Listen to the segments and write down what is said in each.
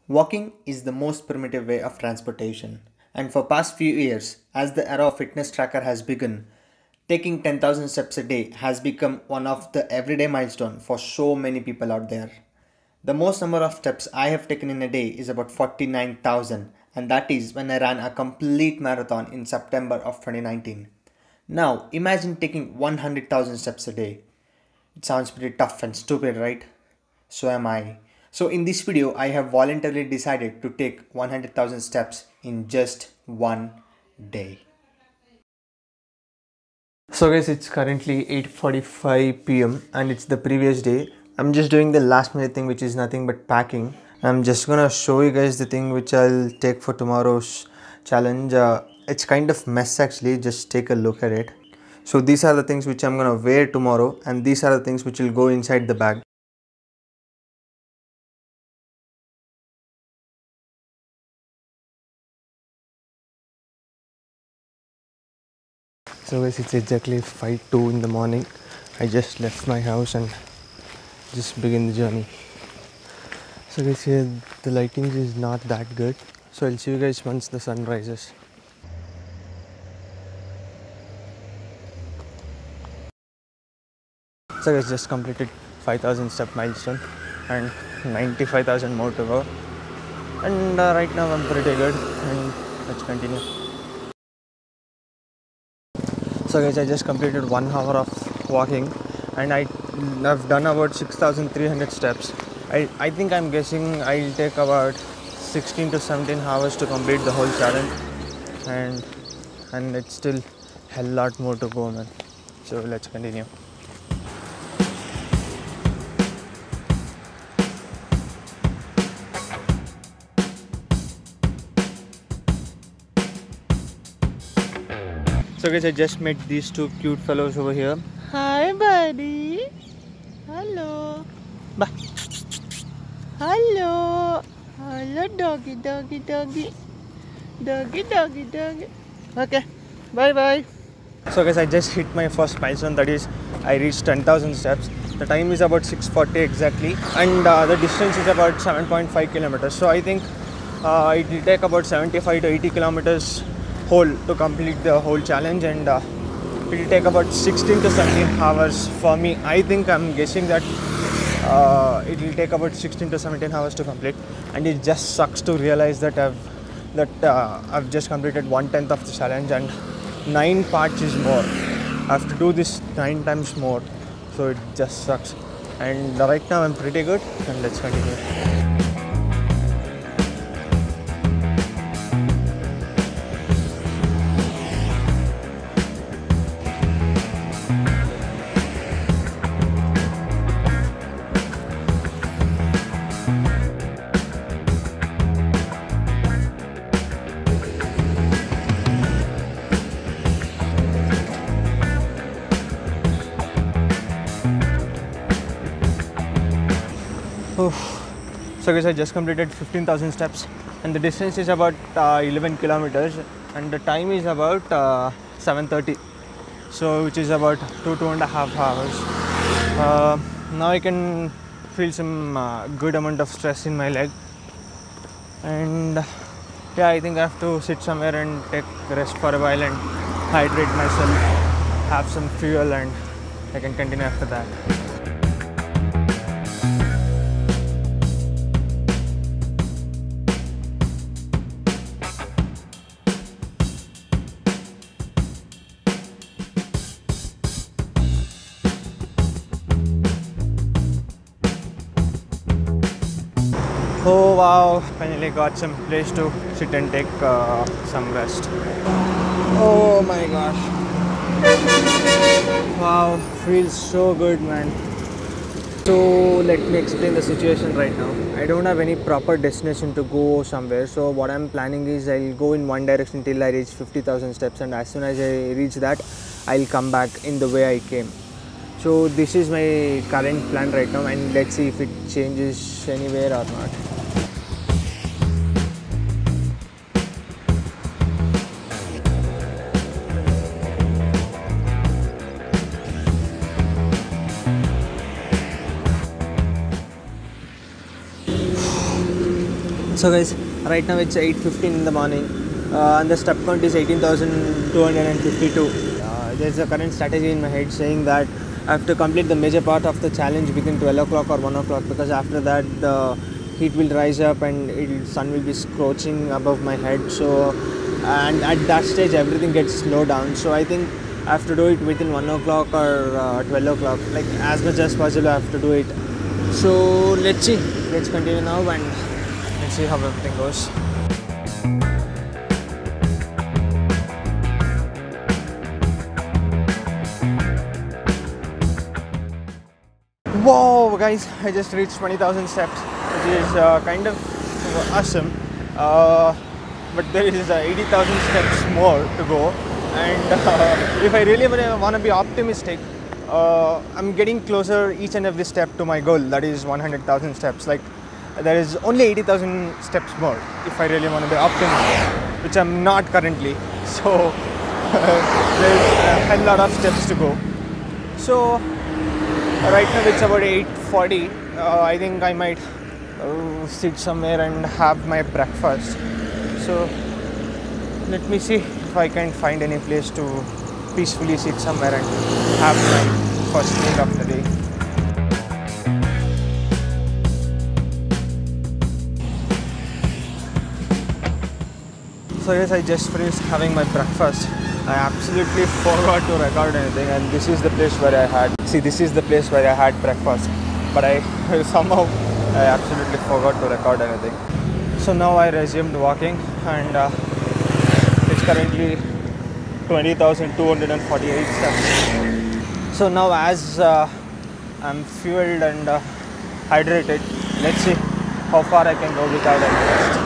Walking is the most primitive way of transportation, and for past few years, as the era of fitness tracker has begun, taking 10,000 steps a day has become one of the everyday milestone for so many people out there. The most number of steps I have taken in a day is about 49,000, and that is when I ran a complete marathon in September of 2019. Now, imagine taking 100,000 steps a day. It sounds pretty tough and stupid, right? So am I. So in this video, I have voluntarily decided to take 100,000 steps in just one day. So guys, it's currently 8:45 p.m. and it's the previous day. I'm just doing the last minute thing, which is nothing but packing. I'm just gonna show you guys the thing which I'll take for tomorrow's challenge. It's kind of mess actually, just take a look at it. So these are the things which I'm gonna wear tomorrow, and these are the things which will go inside the bag. So guys, it's exactly 5:02 in the morning. I just left my house and just begin the journey. So guys, here the lighting is not that good. So I'll see you guys once the sun rises. So guys, just completed 5,000 step milestone and 95,000 more to go. And right now I'm pretty good. And let's continue. So guys, I just completed 1 hour of walking and I've done about 6,300 steps. I think I'm guessing I'll take about 16 to 17 hours to complete the whole challenge, and it's still a lot more to go, man. So let's continue. So guys, I just met these two cute fellows over here. Hi buddy. Hello. Bye. Hello. Hello doggy doggy doggy. Doggy doggy doggy. Okay. Bye bye. So guys, I just hit my first milestone, that is I reached 10,000 steps. The time is about 6:40 exactly, and the distance is about 7.5 kilometers. So I think it will take about 75 to 80 kilometers whole to complete the whole challenge, and it will take about 16 to 17 hours for me. I think I'm guessing that it will take about 16 to 17 hours to complete, and it just sucks to realize that I've just completed 1/10 of the challenge, and 9 parts is more. I have to do this 9 times more, so it just sucks. And right now I'm pretty good, and let's continue. So guys, I just completed 15,000 steps and the distance is about 11 kilometers and the time is about 7:30, so which is about 2.5 hours. Now I can feel some good amount of stress in my leg, and yeah, I think I have to sit somewhere and take rest for a while and hydrate myself, have some fuel, and I can continue after that. Oh wow, finally got some place to sit and take some rest. Oh my gosh. Wow, feels so good, man. So let me explain the situation right now. I don't have any proper destination to go somewhere, so what I'm planning is I'll go in one direction till I reach 50,000 steps, and as soon as I reach that, I'll come back in the way I came. So this is my current plan right now, and let's see if it changes anywhere or not. So guys, right now it's 8:15 in the morning, and the step count is 18,252. There's a current strategy in my head saying that I have to complete the major part of the challenge within 12 o'clock or 1 o'clock, because after that the heat will rise up and sun will be scorching above my head. So, and at that stage everything gets slowed down. So I think I have to do it within 1 o'clock or 12 o'clock, like as much as possible I have to do it. So let's see, let's continue now and let's see how everything goes. Wow guys, I just reached 20,000 steps, which is kind of awesome, but there is 80,000 steps more to go. And if I really want to be optimistic, I'm getting closer each and every step to my goal, that is 100,000 steps. Like, there is only 80,000 steps more if I really want to be optimistic, which I'm not currently. So there's a hell lot of steps to go. So right now it's about 8:40. I think I might sit somewhere and have my breakfast. So let me see if I can find any place to peacefully sit somewhere and have my first meal of the day. So yes, I just finished having my breakfast. I absolutely forgot to record anything, and this is the place where I had breakfast, but I somehow I absolutely forgot to record anything. So now I resumed walking, and it's currently 20,248 steps. So now as I'm fueled and hydrated, let's see how far I can go without any rest.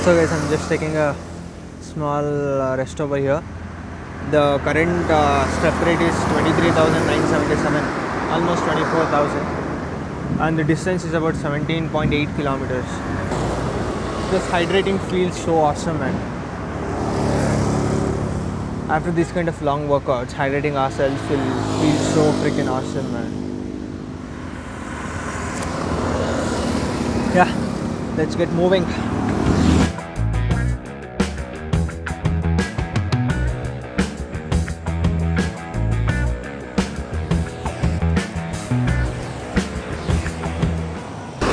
So guys, I'm just taking a small rest over here. The current step rate is 23,977, almost 24,000, and the distance is about 17.8 kilometers. This hydrating feels so awesome, man. After this kind of long workouts, hydrating ourselves will feel so freaking awesome, man. Yeah, let's get moving.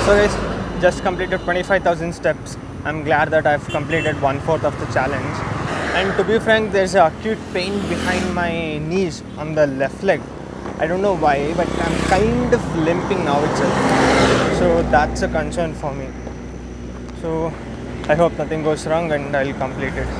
So guys, just completed 25,000 steps. I'm glad that I've completed 1/4 of the challenge. And to be frank, there's an acute pain behind my knees on the left leg. I don't know why, but I'm kind of limping now itself. So that's a concern for me. So I hope nothing goes wrong and I'll complete it.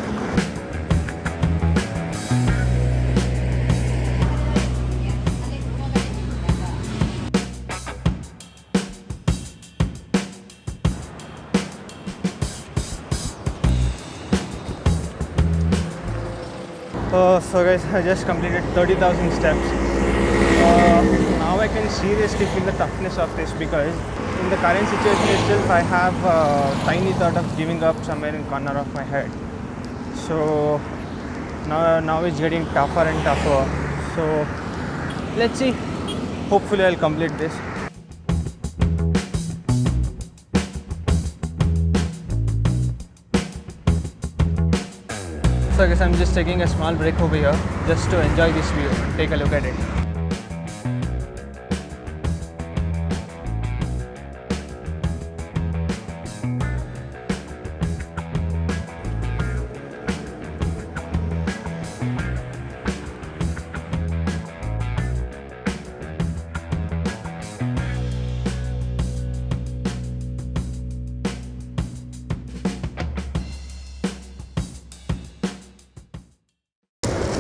So guys, I just completed 30,000 steps. Now I can seriously feel the toughness of this, because in the current situation itself I have a tiny thought of giving up somewhere in corner of my head. So now it's getting tougher and tougher. So let's see, hopefully I'll complete this. So I guess I'm just taking a small break over here just to enjoy this view and take a look at it.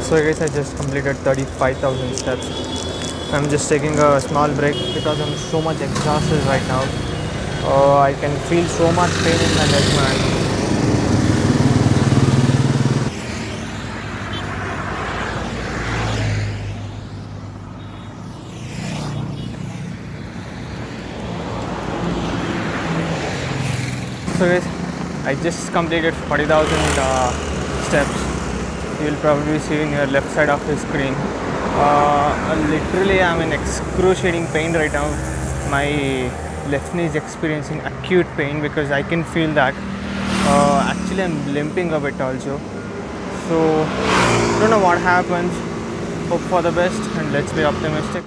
So guys, I just completed 35,000 steps. I'm just taking a small break because I'm so much exhausted right now. I can feel so much pain in my leg, man. So guys, I just completed 40,000 steps. You will probably see in your left side of the screen. Literally I'm in excruciating pain right now. My left knee is experiencing acute pain because I can feel that. Actually I'm limping a bit also. So don't know what happens. Hope for the best and let's be optimistic.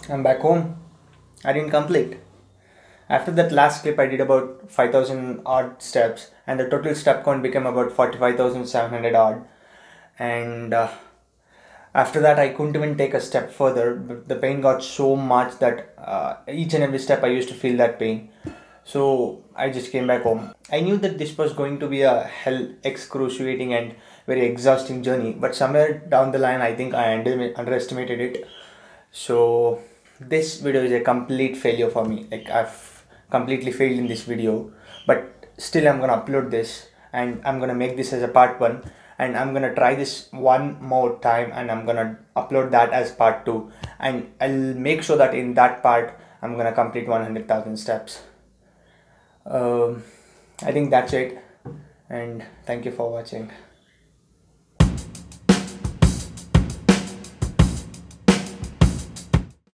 I'm back home. I didn't complete. After that last clip, I did about 5,000 odd steps, and the total step count became about 45,700 odd. And after that, I couldn't even take a step further. But the pain got so much that each and every step I used to feel that pain. So I just came back home. I knew that this was going to be a hell excruciating and very exhausting journey, but somewhere down the line, I think I underestimated it. So this video is a complete failure for me. Like, I've completely failed in this video, but still I'm gonna upload this and I'm gonna make this as a part 1, and I'm gonna try this one more time and I'm gonna upload that as part 2, and I'll make sure that in that part I'm gonna complete 100,000 steps. I think that's it, and thank you for watching.